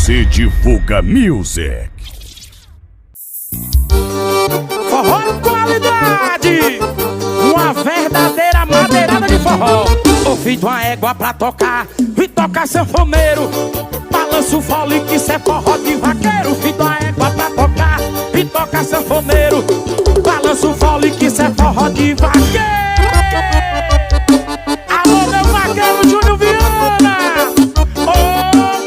JC Divulga Music. Forró de qualidade, uma verdadeira madeirada de forró. Ouvido uma égua pra tocar e toca sanfoneiro. Balança o fole que cê é forró de vaqueiro. Ouvido uma égua pra tocar e toca sanfoneiro. Balança o fole que cê é forró de vaqueiro. Alô, meu vaqueiro Júnior Viana. Ô,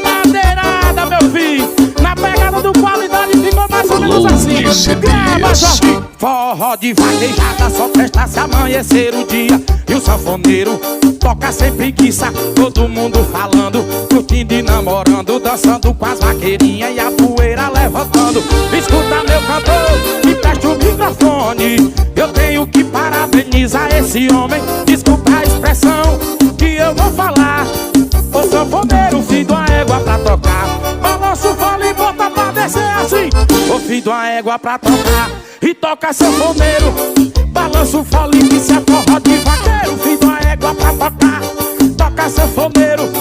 madeirada, meu filho. Na pegada do qualidade ficou mais ou menos assim. Grava, Jorge. Forró de vaquejada só presta se amanhecer o dia. E o sanfoneiro toca sem preguiça, todo mundo falando, curtindo e namorando, dançando com as vaqueirinhas e a poeira levantando. Escuta, meu cantor, me presta o microfone. Eu tenho que parabenizar esse homem. Desculpa a expressão que eu vou falar. O sanfoneiro, filho de uma égua pra tocar. Balança o fole e bota pra descer assim. O filho de uma égua pra tocar e toca sanfoneiro. Balança o fole que se é forró de vaqueiro. Filho de uma égua pra tocar, toca sanfoneiro.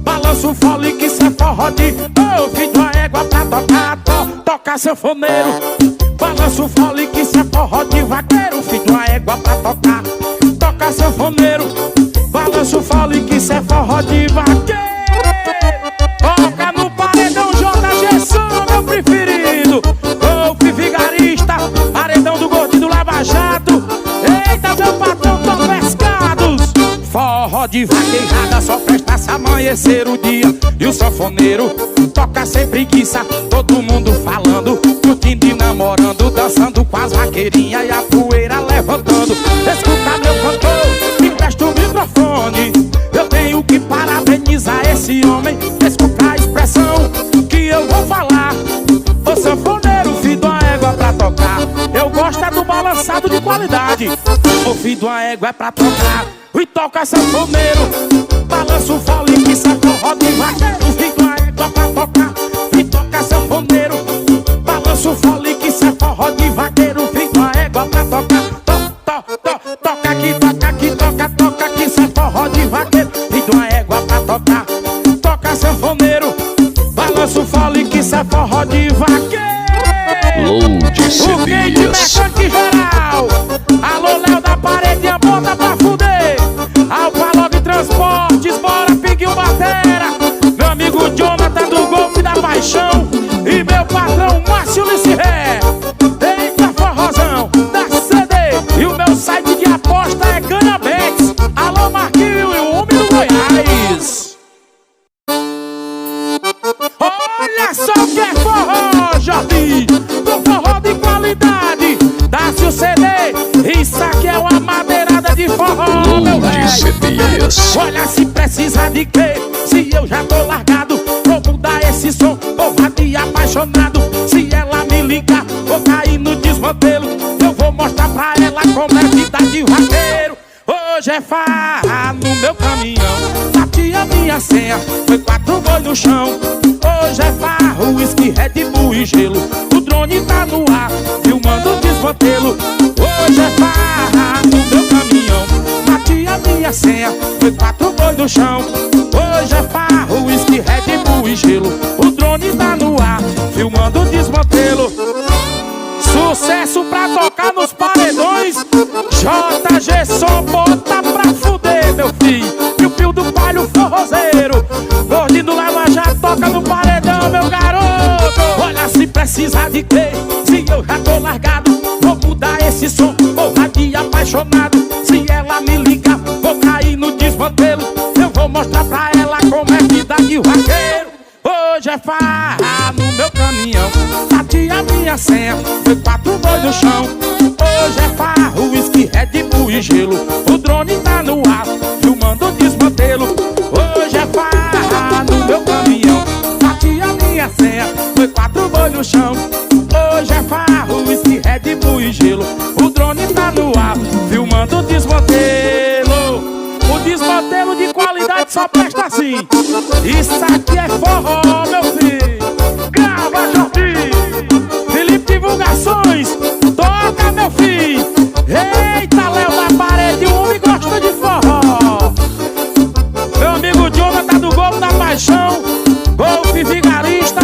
Balança o fole que se é forró de... Ô, filho de uma égua pra tocar, toca sanfoneiro. Balança o fole que se é forró de vaqueiro. Filho de uma égua pra tocar, toca sanfoneiro. Balança o fole que se é forró de vaqueiro. Toca no paredão JG Som, meu preferido. Ô, vigarista, paredão do gordinho do Lava Jato. Eita, meu patrão, tô pescados. Forró de vaquejada só presta se amanhecer o dia. E o sanfoneiro toca sem preguiça, todo mundo falando, curtindo e namorando, dançando com as vaqueirinhas e a poeira levantando. Escuta, meu cantor, me presta o microfone. Eu tenho que parabenizar esse homem. Escuta a expressão que eu vou falar. O sanfoneiro, filho de uma égua pra tocar. Eu gosto é do balançado de qualidade. O filho de uma égua é pra tocar e toca sanfoneiro. Balança o fole que se é forró de vaqueiro. O filho de uma égua pra tocar e toca sanfoneiro. Balança o fole que se é forró de vaqueiro. O filho de uma égua pra tocar. Toca aqui, toca aqui, toca aqui, se é forró de vaqueiro. Filho de uma égua pra tocar, toca sanfoneiro. Balança o fole que se é forró de vaqueiro. O quem de mecânico geral. Alô, Léo da paredinha, bota pra fuder. Alpalog Transportes, bora Piguinho Batera. Meu amigo Jonathan do Golfe da Paixão. E meu patrão Márcio Liciré. Eita, forrozão da CD. E o meu site de aposta é Canabex. Alô, Marquinho e o homem do Goiás. Olha só o que é forró, Jordi. Do forró de qualidade, dá-se o CD. Isso aqui é uma madeirada de forró, meu velho. Olha, se precisa de quê? Se eu já tô largado, vou mudar esse som, porra de apaixonado. Se ela me ligar, vou cair no desmantelo. Eu vou mostrar pra ela como é vida de vaqueiro. Hoje é farra no meu caminhão, bati a minha senha, foi 4 boi no chão. Hoje é farra, uísque, Red Bull e gelo. O drone tá no ar, filmando o desmantelo. Hoje é farra no meu caminhão, bati a minha senha, foi 4 boi no chão. Hoje é farra, uísque, Red Bull e gelo. O drone tá no ar, filmando o desmantelo. Sucesso pra tocar nos paredões. JG Som, bota pra fuder, meu filho. E o fio do palho forrozeiro. Gordinho do Lava já toca no paredão, meu garoto. Olha, se precisa de quê? Se eu já tô largado, vou mudar esse som, porra de apaixonado. Se ela me ligar, vou cair no desmantelo. Eu vou mostrar pra ela como é vida de vaqueiro. Hoje é farra no meu caminhão, bati a minha senha, foi 4 boi no chão. Hoje é farra, uísque, Red Bull e gelo. O drone tá no ar, filmando o desmantelo. Hoje é farra no meu caminhão, bati a minha senha, foi 4 boi no chão. Hoje é farra, uísque, Red Bull e gelo. O drone tá no ar, filmando o desmantelo. O desmantelo de qualidade só presta assim. Isso aqui é forró, meu filho. Grava, Jordi. Felipe Divulgações, toca, meu filho. Eita, Léo da parede, o homem gosta de forró. Meu amigo Jonathan do Golfe da Paixão, Golfe Vigarista,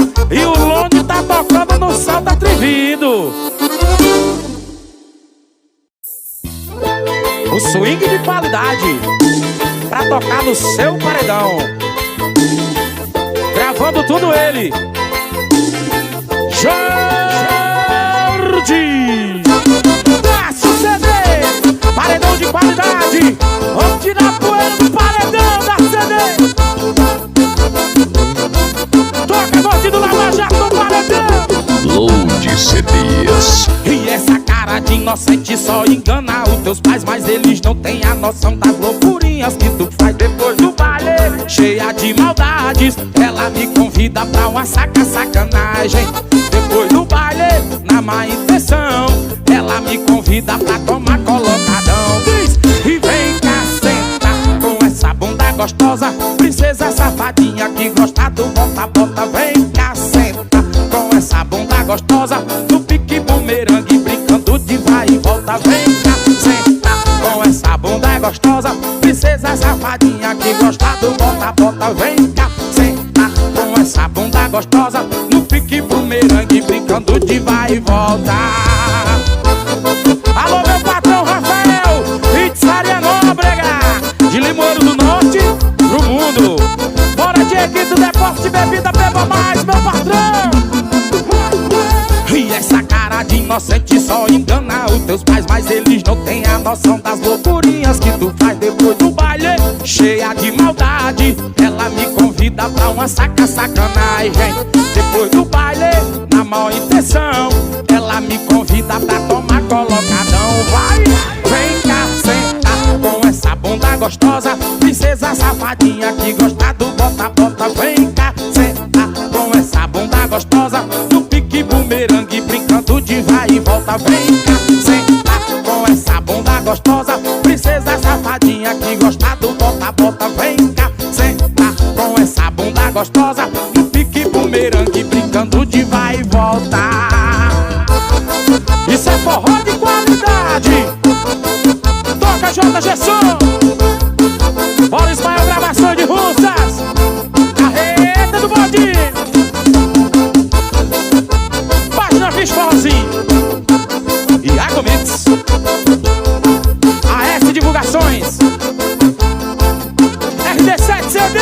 qualidade pra tocar no seu paredão. Gravando tudo ele, Jordi. Desce o CD, paredão de qualidade. Vamos tirar poeira do paredão da CD. Toca gordinho lá na jato do paredão. Load CDs. E essa cara de inocente só engana os teus pais, mas eles não têm a noção das loucurinhas que tu faz depois do baile. Cheia de maldades, ela me convida pra uma sacanagem. Depois do baile, na má intenção, ela me convida pra tomar colocadão. Diz, e vem cá, senta com essa bunda gostosa, princesa safadinha que gosta do bota-bota. Vem cá, senta com essa bunda gostosa, no pique bumerangue, brincando de vai e volta. Vem cá, senta com essa bunda gostosa, princesa safadinha que gosta do bota-bota. Vem cá, senta com essa bunda gostosa, no pique bumerangue, brincando de vai e volta. Alô, meu patrão Rafael, Pizzaria Nóbrega, de Limoeiro do Norte pro mundo. Bora, Dieguito, depósito de bebida, beba mais, meu patrão. E essa cara de inocente só engana os teus pais, mas eles não têm a noção das loucurinhas que tu faz depois do baile. Cheia de maldade, ela me convida pra uma sacanagem. Depois do baile, na má intenção, ela me convida pra tomar colocadão. Vai, vem cá, senta com essa bunda gostosa, princesa safadinha que gosta do bota-bota. Vem cá, senta com essa bunda gostosa, no pique bumerangue, brincando de vai e volta. Vem cá, senta com essa bunda gostosa, princesa safadinha que gosta do bota-bota. Vem cá, senta com essa bunda gostosa, no pique bumerangue, brincando de vai e volta. Isso é forró de qualidade. Toca JG Som. Bora Ismael, gravação de russas. Carreta do bondinho. Página Fiz Forrozinho. Iago Mix. AS Divulgações. RD7 CD.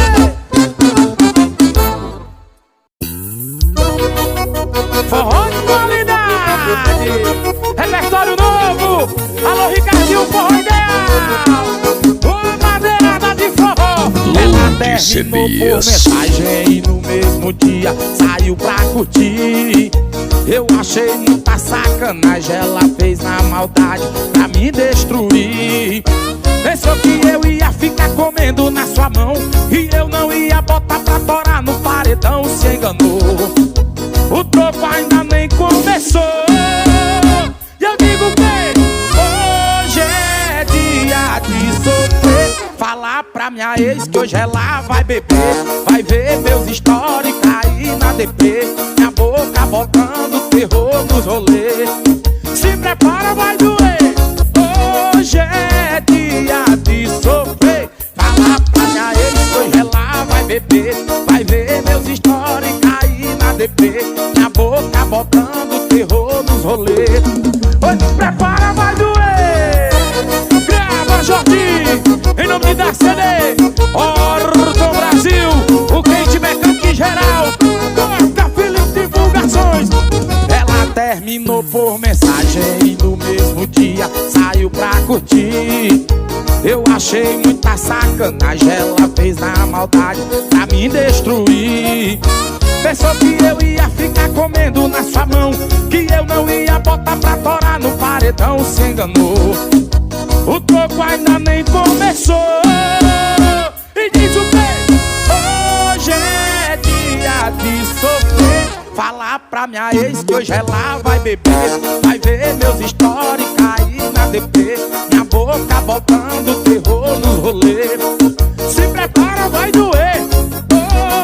Forró de qualidade. Repertório novo. Alô, Ricardinho, forró ideal. Uma madeirada de forró. Ela terminou por mensagem e no mesmo dia saiu pra curtir. Eu achei muita sacanagem, ela fez na maldade pra me destruir. Pensou que eu ia ficar comendo na sua mão e eu não ia botar pra torar no paredão. Se enganou, o troco ainda nem começou. E eu digo que hoje é dia de sofrer. Falar pra minha ex que hoje ela vai beber, vai ver meus stories cair na DP. Minha boca botando terror nos rolês. Se prepara, vai doer. Hoje é dia de sofrer. Falar pra minha ex que hoje ela vai beber, vai ver meus stories cair na DP. Minha boca botando terror nos rolês. Hoje se prepara, vai doer. Grava, Jordi, em nome da CD Orton Brasil, o quente mecânico em geral. Toca Felipe Divulgações. Ela terminou por mensagem e no mesmo dia saiu pra curtir. Eu achei muita sacanagem, ela fez na maldade pra me destruir. Pensou que eu ia ficar comendo na sua mão, que eu não ia botar pra torar no paredão. Se enganou, o troco ainda nem começou. E diz o quê? Hoje é dia de sofrer. Falar pra minha ex que hoje ela vai beber, vai ver meus stories cair na DP. Minha boca botando terror nos rolês. Se prepara, vai doer.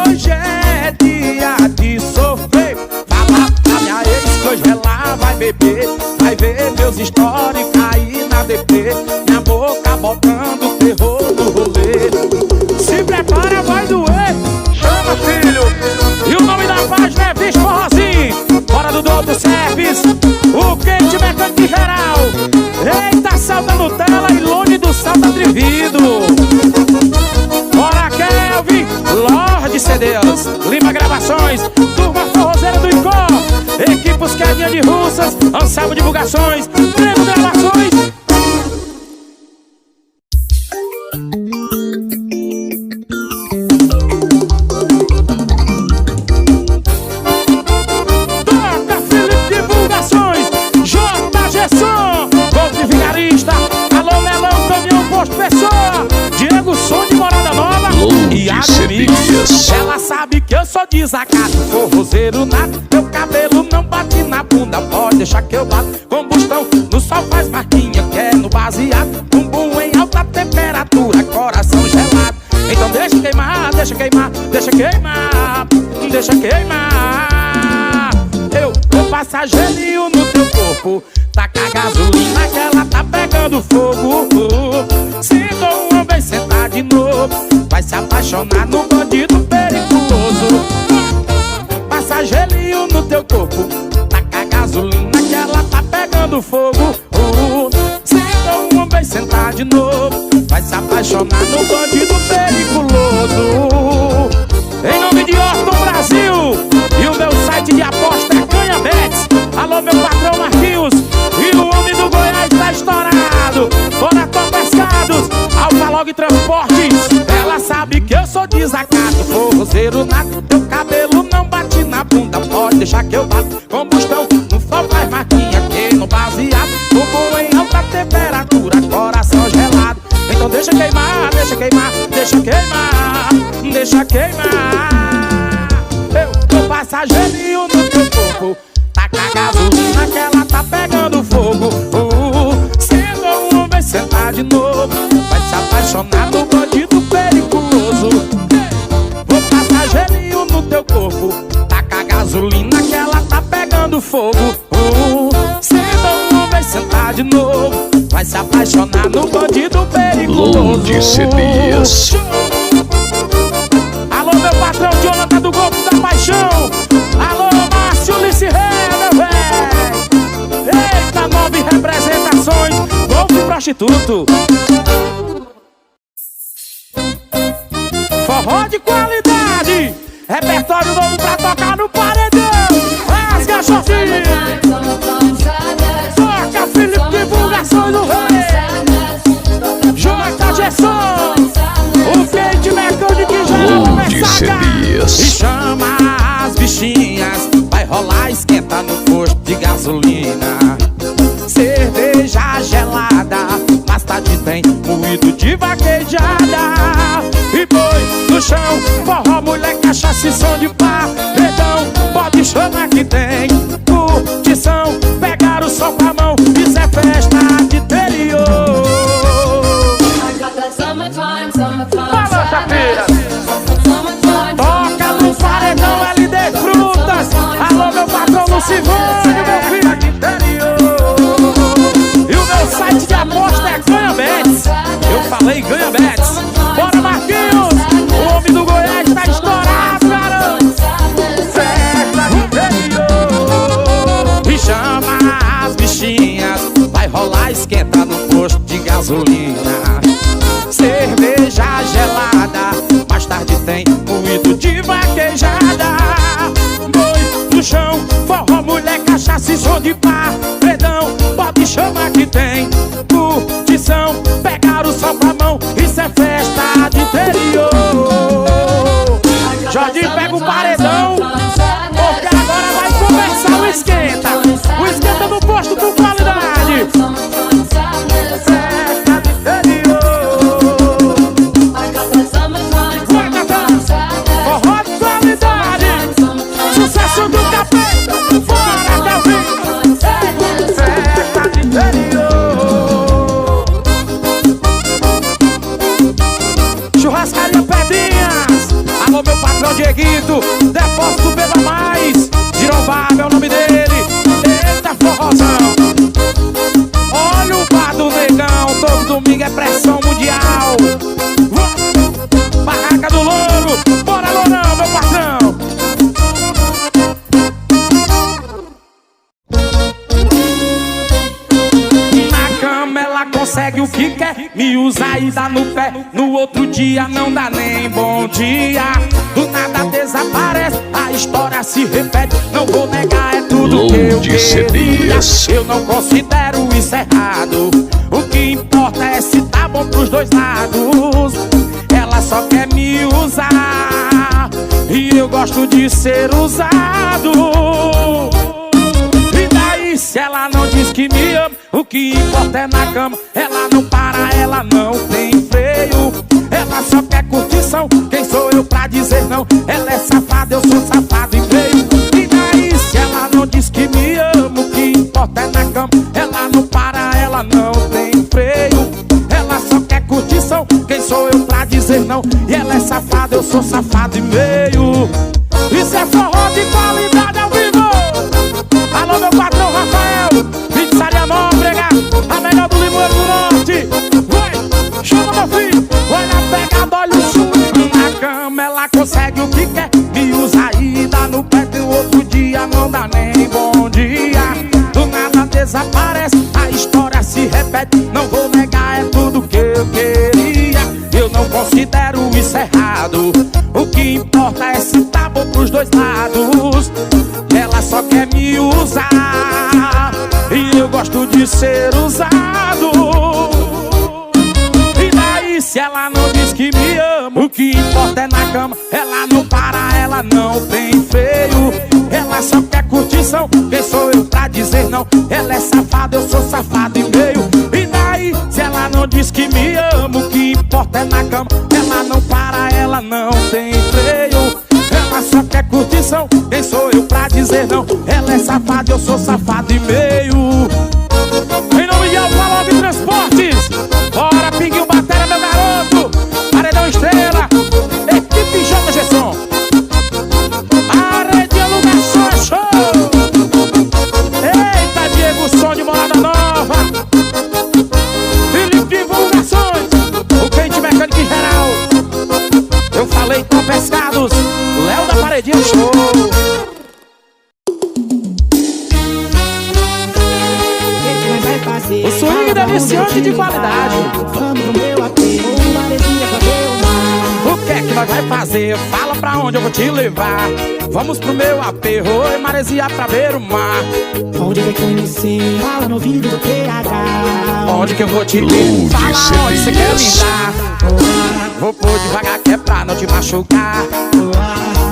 Hoje é dia de sofrer. Falar pra minha ex que hoje ela vai beber, vai ver meus stories cair na DP. Minha boca botando terror no rolê. Se prepara, vai doer. Chama, filho. E o nome da página é Fiz Forrozinho. Bora do Doutor Service, o quente mecânico em geral. Eita, sal da Nutella e longe do sal da Trigo. devido. Bora, Kelvin, Lorde CDs, Lima Gravações, Turma Forrozeira do Icó, Equipos Quedinha de Russas, Anselmo Divulgações, Trevo Gravações. Toca Felipe Divulgações, JG Som, Golpe de Vigarista, Alô Melão, Caminhão Posto Pessoa, Diego Som de Morada Nova e a Mix. Ela sabe que eu sou desacato, forrozeiro nato, meu cabelo não bate na bunda, pode deixar que eu bato. Combustão no sol faz marquinha, que é no baseado, bumbum em alta temperatura, coração gelado. Então deixa queimar, deixa queimar, deixa queimar, deixa queimar. Eu vou passar gelinho no teu corpo, taca gasolina que ela tá pegando fogo. Sinto um homem sentar de novo, vai se apaixonar no bandido perigoso. Passa gelinho no teu corpo, taca gasolina que ela tá pegando fogo. Sinto um homem sentar de novo, vai se apaixonar no bandido perigoso. Em nome de Orton Brasil e o meu site de aposta é Canhabetes. Alô meu patrão Marquinhos e o homem do Goiás tá estourado. Bora Tom Pescados, Alfa Transportes. Ela sabe que eu sou desacato, forrozeiro nato, teu cabelo não bate na bunda, pode deixar que eu bato. Combustão no sol faz marquinha, que no baseado, bumbum em alta temperatura, coração gelado. Então deixa queimar, deixa queimar, deixa queimar, deixa queimar. Eu vou passar gelinho no teu corpo, taca gasolina que ela tá pegando fogo. Sendo um homem sentar de novo, vai se apaixonar no bandido perigoso. Vou passar gelinho no teu corpo, taca gasolina que ela tá pegando fogo. Sendo um homem sentar de novo, vai se apaixonar no bandido perigoso. Load CDs. Alô meu patrão Jonathan do Golpe da Paixão. Alô Márcio Lice Ré, meu véi. Eita, 9 representações, Golpe Prostituto. Forró de qualidade, repertório novo pra tocar no paredão. Rasga Xoxinha, toca Felipe Divulgações do Rei, JG Som, o peito mecânico que já Load CDs. e chama as bichinhas, vai rolar esquenta no posto de gasolina. Cerveja gelada, mais tarde tem moído de vaquejada. E boi no chão, forró, mulher, cachaça e som de paredão. Pode chamar que tem curtição, pegar o som com a mão, isso é festa de interior. Balança, filha. Toca no paredão LD Frutas. Alô meu patrão Lucivânio, meu filho de interior. E o meu site de aposta é Canhabetes. Eu falei Canhabetes. Bora Marquinhos, o homem do Goiás tá estourado, garoto. Festa de interior. E chama as bichinhas, vai rolar esquenta no posto de gasolina. Cerveja gelada, mais tarde tem moído de vaquejada. Boi no chão, forró, mulher, cachaça e som de paredão. Pode chamar que tem curtição, pegar o sol com a mão, isso é festa de interior. Jorge pega o paredão, porque agora vai começar o esquenta. O esquenta no posto com qualidade. Festa de interior. Vai cantar forró de qualidade, sucesso do capeta. Bora Calvin, festa de interior. Churrascaria Pedrinhas. Alô meu patrão Dieguito, depósito Beba Mais, Girovaba é o nome dele. Eita forrozão, olha o bar do negão, todo domingo é pressão mundial. Barraca do Louro, bora Lourão, meu patrão. Na cama ela consegue consegue o que quer, me usa e dá no pé. No outro dia não dá nem bom dia. Do nada desaparece, a história se repete. Não vou negar, é tudo que eu queria. Eu não considero isso errado. O que importa é se tá bom pros dois lados. Ela só quer me usar e eu gosto de ser usado. E daí se ela não diz que me ama, o que importa é na cama. Ela não para, ela não tem freio. Ela só quer curtição, quem sou eu pra dizer não? Ela é safada, eu sou safado e feio. E daí se ela não diz que me ama, o que importa é na cama. Ela não para, ela não tem freio. Ela só quer curtição, quem sou eu pra dizer não? E ela é safada, eu sou safado e meio. Isso é forró de qualidade ao vivo. Alô meu patrão Rafael, pizzaria Nóbrega, a melhor do Limoeiro do Norte. Vai, chama meu filho, vai na pegada, olha o swing na cama. Ela consegue o que quer, me usa e dá no pé. E o outro dia não dá nem bom dia. Do nada desaparece, a história se repete. Não vou negar, é tudo que eu queria. Eu não considero isso errado. O que importa é se tá bom pros dois lados. Ela só quer me usar e eu gosto de ser usado. E daí se ela não diz que me ama, o que importa é na cama. Ela não para, ela não tem freio. Ela só quer curtição, quem sou eu pra dizer não? Ela é safada, eu sou safado e meio. E daí se ela não diz que me ama, o que importa é na cama. Ela não para, ela não tem freio. Ela só quer curtição, quem sou eu pra dizer não? Ela é safada, eu sou safado e meio. Em nome de Alfa Transportes, bora Pinguinho Bateria, meu garoto. Paredão Estrela, equipe J. Gesson, Arede Alugações, show. Eita, Diego, som de Morada Nova, Felipe Divulgações, o Quente Mecânico em geral. Eu falei com pescados, Léo da Paredinha, show. O swing deliciante de qualidade. O que é que nós vai fazer? Fala pra onde eu vou te levar. Vamos pro meu aperro, oi Maresia, pra ver o mar. Onde vai conhecer? Fala no ouvido do PH. Onde que eu vou te ver? Fala onde você quer me dar. Vou pôr devagar que é pra não te machucar.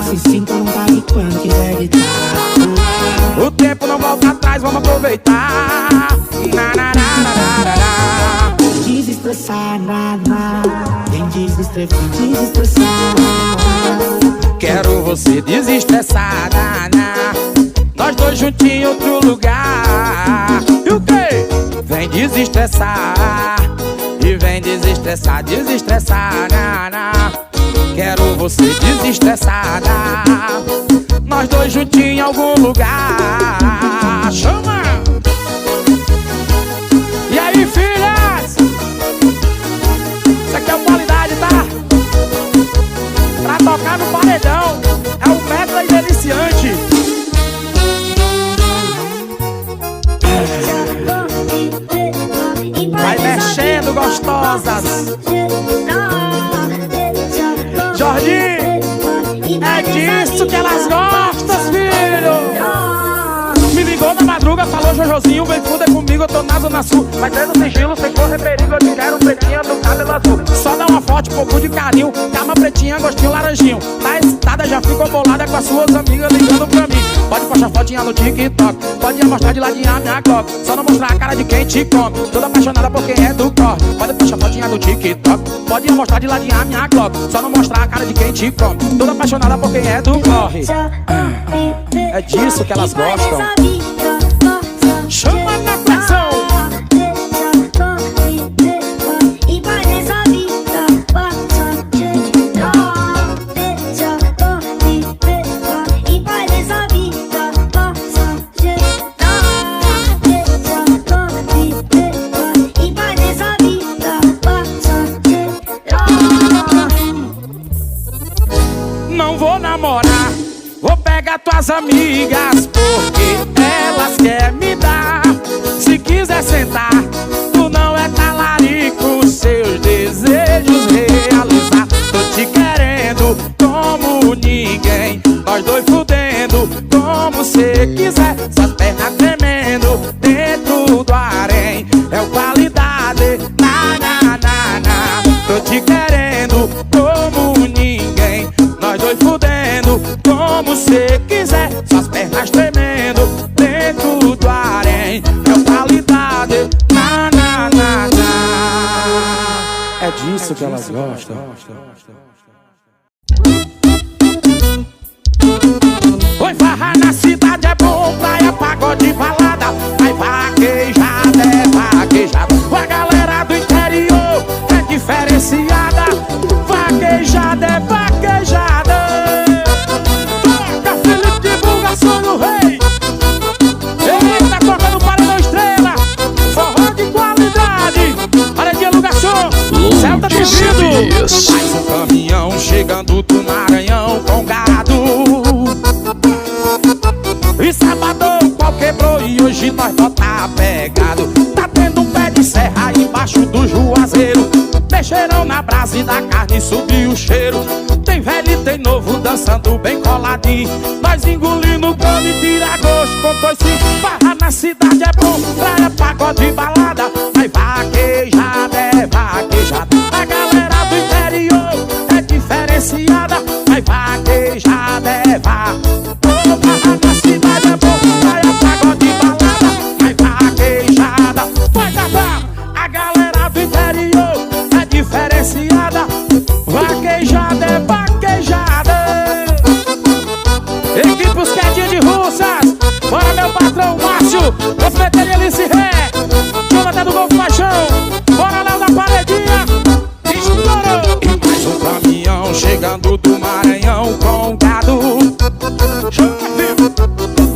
Se sinta à vontade quando quiser gritar. O tempo não volta atrás, vamos aproveitar. Desestressar, vem desestressar. Quero você desestressada, nós dois juntinhos em outro lugar. E o quê? Vem desestressar. E vem desestressar, quero você desestressada, nós dois juntinhos em algum lugar. Chama! E aí, filhas? Isso aqui é qualidade, tá? Pra tocar no paredão é o Meta e Deliciante. Vai mexendo, gostosas. Jorginho, é disso que elas gostam, filho. Me ligou na madruga, falou Jojozinho, vem fuder comigo, eu tô na Zona Sul. Vai tendo sigilo, sem correr perigo, eu te quero pretinha do cabelo azul. Só dá uma foto, pouco de carinho, cama pretinha, gostinho laranjinho. Tá excitada, já ficou bolada com as suas amigas ligando pra mim. Pode postar fotinha no TikTok, pode mostrar de ladinho a minha coca, só não mostrar a cara de quem te come. Toda apaixonada por quem é do corre. Pode postar fotinha no TikTok, pode mostrar de ladinho a minha coca, só não mostrar a cara de quem te come. Toda apaixonada por quem é do corre. É disso que elas gostam. Chama na pressão. Não vou namorar, vou pegar tuas amigas, porque elas querem me dar. Se quiser sentar, tu não é talarico. único seus desejos realizar. Tô te querendo como ninguém, nós dois fudendo como cê quiser. Suas pernas tremendo dentro do harém, é o qualidade, na, na, na, na. Tô te querendo como ninguém, nós dois fudendo como cê quiser. Suas pernas tremendo dentro do harém, é o qualidade, na, na, na, na. É disso que elas gostam. Oi, farra na cidade é bom, praia, pagode, balada. Vai vaquejada, é vaquejada. A galera do interior é diferenciada. Vaquejada é vaquejada. Toca Felipe, divulgação do rei. Eita, toca no paredão estrela. Forró de qualidade. Olha de alugação. Celta tem vindo. Mais um caminhão chegando do Maranhão com gado. E sabadão o pau quebrou e hoje nós tá pegado. Tá tendo um pé de serra embaixo do juazeiro. Mexeram na brasa e da carne subiu o cheiro. Tem velho e tem novo dançando bem coladinho. Nós engolindo cano e tira gosto com dois cinco. Barra na cidade é bom, praia, pagode e balada. Vai vaquejada, é vaquejada. A galera do interior é diferenciada. Vai vaquejada, é vaquejada. Barra na cidade é bom, praia, pagode e balada. Vai vaquejada, vai cantar. A galera do interior é diferenciada. Vaquejada é vaquejada. Equipe os quietinhos de Russas. Bora meu patrão Márcio, Cosmeteria Alice Ré, Jonathan do Golfo Paixão. Bora lá na paredinha. Estourou. E mais um caminhão chegando do Maranhão com gado.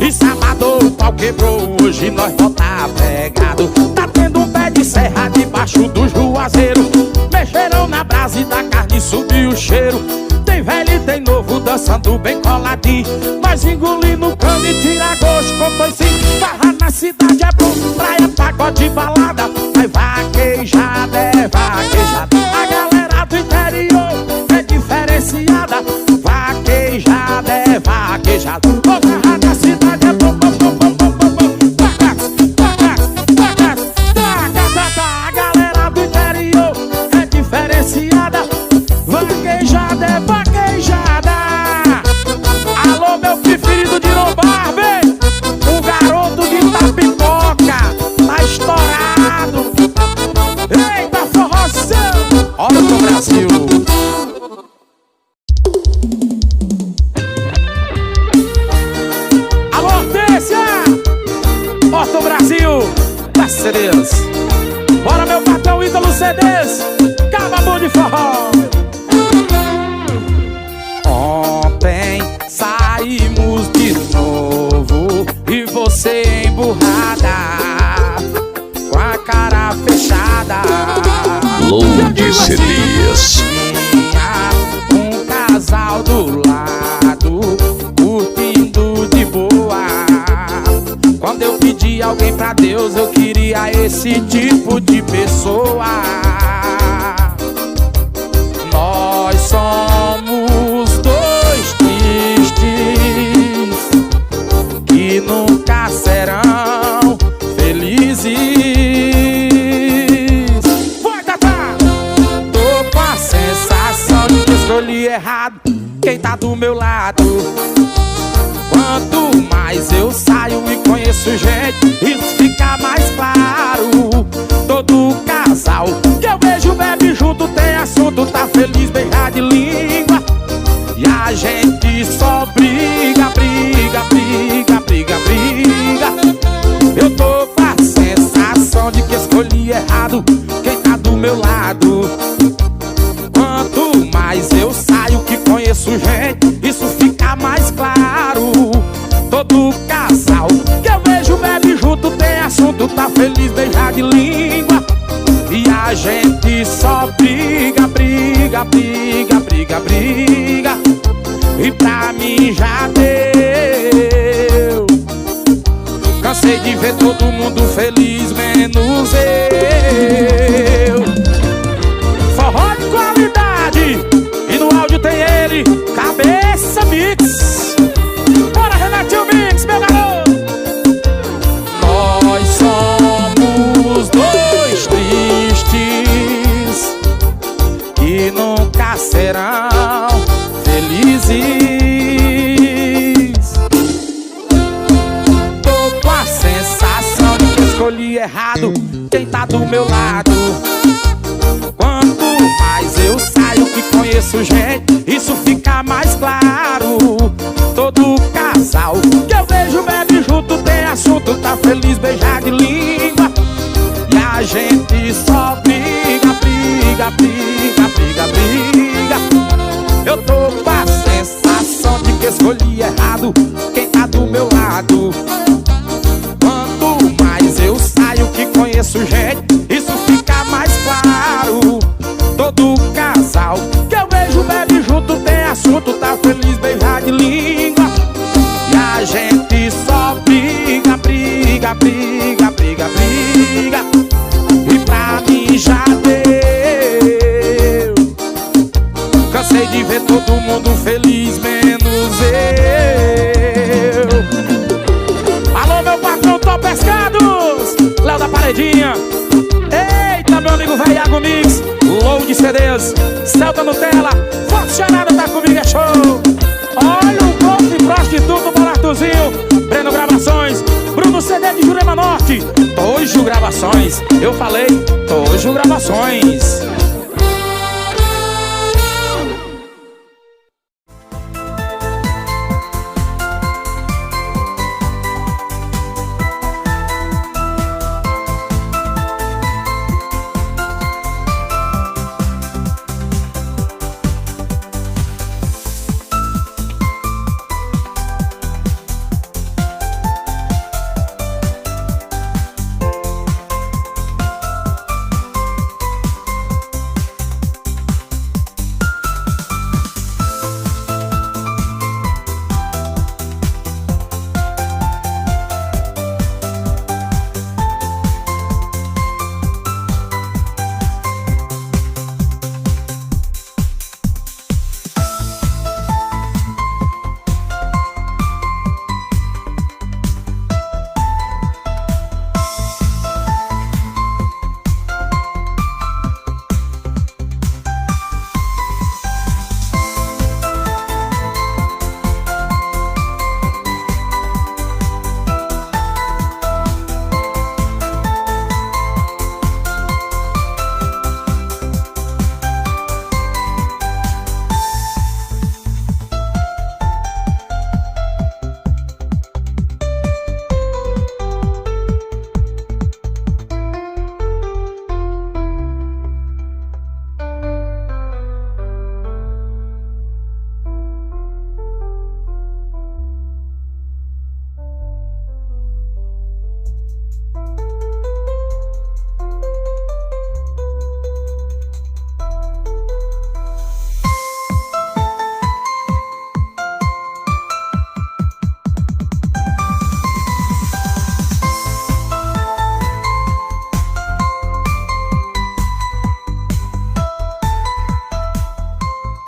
E sábado o pau quebrou, hoje nós tá pegado. Tá tendo um pé de serra debaixo do juazeiro. Mexeram na brasa e da carne subiu o cheiro. Tem velho e tem novo dançando bem coladinho. Nós engolindo cano e tira gosto com dois cinco. Barra na cidade é bom, praia, pagode e balada. Vai vaquejada, é vaquejada. A galera do interior é diferenciada. Vaquejada, é vaquejada. Barra na cidade é bom, bom, bom, bom, bom, bom, bom. A galera do interior é diferenciada. Vaquejada é vaquejada. Alô, meu preferido de Lombarbe, o garoto de Tapipoca, tá estourado. Eita, forroção. Olha pro Brasil. Alô, Hortência, Porto Brasil, graças a Deus. Bora, meu patrão Ítalo CDs, Cavabão de forró. Ontem saímos de novo e você emburrada, com a cara fechada. Load CDs. Tinha um casal do lado, curtindo de boa. Quando eu pedi alguém pra Deus, eu queria esse tipo de pessoa. Nós somos dois tristes que nunca serão felizes. Vai, Tatá! Tô com a sensação de que escolhi errado quem tá do meu lado. Quanto mais eu saio e conheço gente, isso fica mais claro. Todo casal que eu vejo bebe junto, tem assunto, tá feliz, beijar de língua. E a gente só briga, briga, briga, briga, briga. Eu tô com a sensação de que escolhi errado quem tá do meu lado. Quanto mais eu saio que conheço gente, isso fica mais claro. Todo casal que eu vejo bebe junto, tem assunto, tá feliz, beijar de língua. E a gente só briga, briga, briga, briga, briga. E pra mim já deu. Cansei de ver todo mundo feliz, menos eu. ele, Cabeça Mix. Bora, Renatinho Mix, meu garoto. Nós somos dois tristes que nunca serão felizes. Tô com a sensação de que escolhi errado quem tá do meu lado. Quanto mais eu saio que conheço gente, isso fica mais claro. Todo casal que eu vejo bebe junto, tem assunto, tá feliz, beijar de língua. E a gente só briga, briga, briga, briga, briga. Eu tô com a sensação de que escolhi errado quem tá do meu lado. Quanto mais eu saio que conheço gente, isso fica mais claro. Todo casal que eu vejo bebe junto, tem assunto, tá feliz, beijar de língua. E a gente só briga, briga, briga, briga, briga. E pra mim já deu. Cansei de ver todo mundo feliz, menos eu. Alô, meu patrão Top Pescados, Léo da Paredinha. Eita, meu amigo velho Iago Mix, Load CDs, Celta Nutella, Fox Charada tá comigo, é show. Olha o golfe prostituto Baratuzinho, Breno Gravações, Bruno CD de Jurema Norte, Tojo Gravações. Eu falei, Tojo Gravações.